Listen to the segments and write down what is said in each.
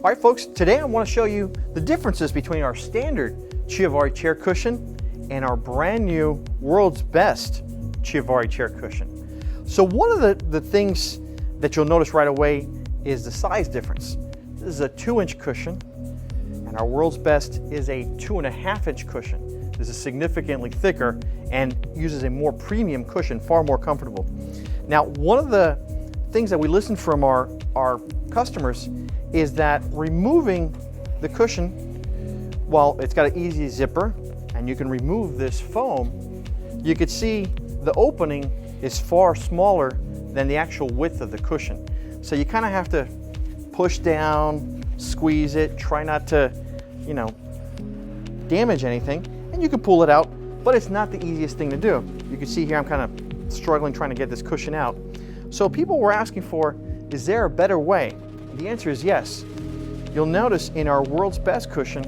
All right, folks, today I want to show you the differences between our standard Chiavari chair cushion and our brand new world's best Chiavari chair cushion. So one of the things that you'll notice right away is the size difference. This is a 2-inch cushion, and our world's best is a 2.5-inch cushion. This is significantly thicker and uses a more premium cushion, far more comfortable. Now, one of the things that we listen from our customers is that removing the cushion, while it's got an easy zipper and you can remove this foam, you can see the opening is far smaller than the actual width of the cushion. So you kind of have to push down, squeeze it, try not to, damage anything, and you can pull it out, but it's not the easiest thing to do. You can see here I'm kind of struggling trying to get this cushion out. So people were asking for, is there a better way? The answer is yes. You'll notice in our world's best cushion,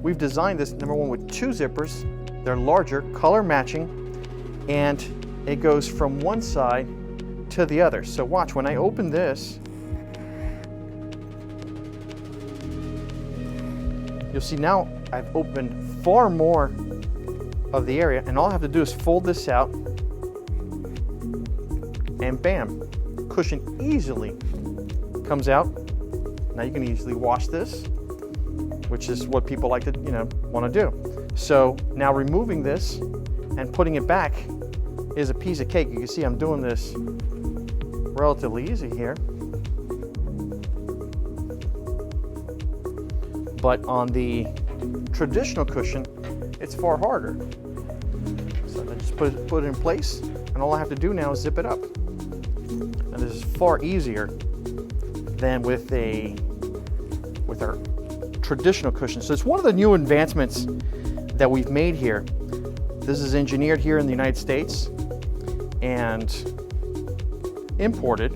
we've designed this, number one, with 2 zippers. They're larger, color matching, and it goes from one side to the other. So watch, when I open this, you'll see now I've opened far more of the area, and all I have to do is fold this out, and bam, cushion easily comes out. Now you can easily wash this, which is what people like to, want to do. So now removing this and putting it back is a piece of cake. You can see I'm doing this relatively easy here. But on the traditional cushion, it's far harder. So I just put it in place, and all I have to do now is zip it up. And this is far easier than with our traditional cushion. So it's one of the new advancements that we've made here. This is engineered here in the United States and imported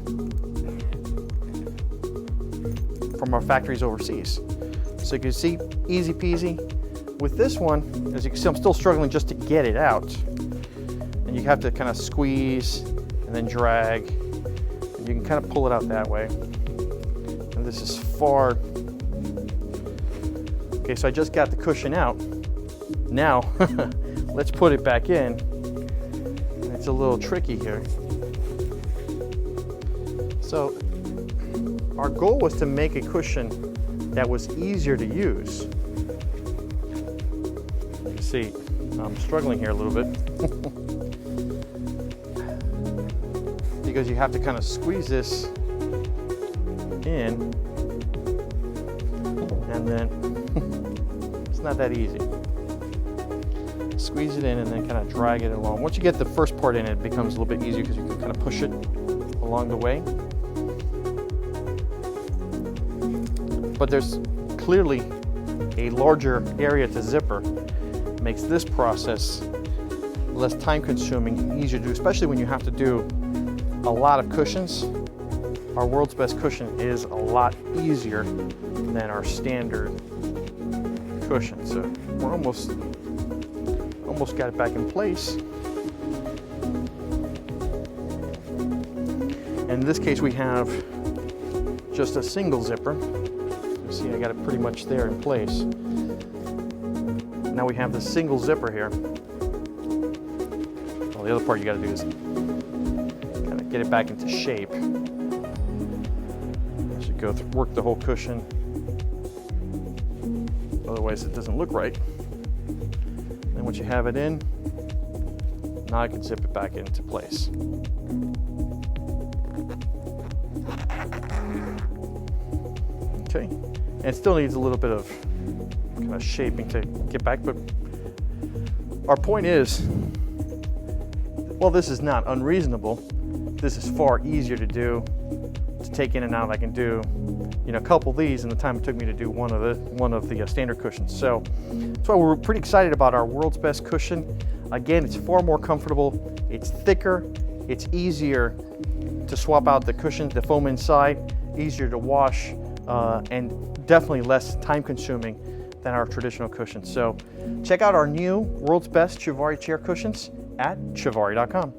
from our factories overseas. So you can see, easy peasy. With this one, as you can see, I'm still struggling just to get it out. And you have to kind of squeeze and then drag. And you can kind of pull it out that way. And this is far. Okay, so I just got the cushion out. Now, let's put it back in. And it's a little tricky here. So, our goal was to make a cushion that was easier to use. You can see, I'm struggling here a little bit. Because you have to kind of squeeze this in, and then it's not that easy. Squeeze it in and then kind of drag it along. Once you get the first part in, it becomes a little bit easier because you can kind of push it along the way. But there's clearly a larger area to zipper. Makes this process less time consuming and easier to do, especially when you have to do a lot of cushions. Our world's best cushion is a lot easier than our standard cushion. So we're almost got it back in place. And in this case, we have just a single zipper. You see, I got it pretty much there in place. Now we have the single zipper here. Well, the other part you got to do is kind of get it back into shape. As you go through, work the whole cushion. Otherwise, it doesn't look right. And once you have it in, now I can zip it back into place. Okay, and it still needs a little bit of kind of shaping to get back, but our point is, well, this is not unreasonable. This is far easier to do, to take in and out. I can do, a couple of these in the time it took me to do one of the standard cushions. So that's why we're pretty excited about our world's best cushion. Again, it's far more comfortable. It's thicker. It's easier to swap out the cushion, the foam inside, easier to wash, and definitely less time consuming than our traditional cushions. So check out our new world's best Chivari chair cushions at chivari.com.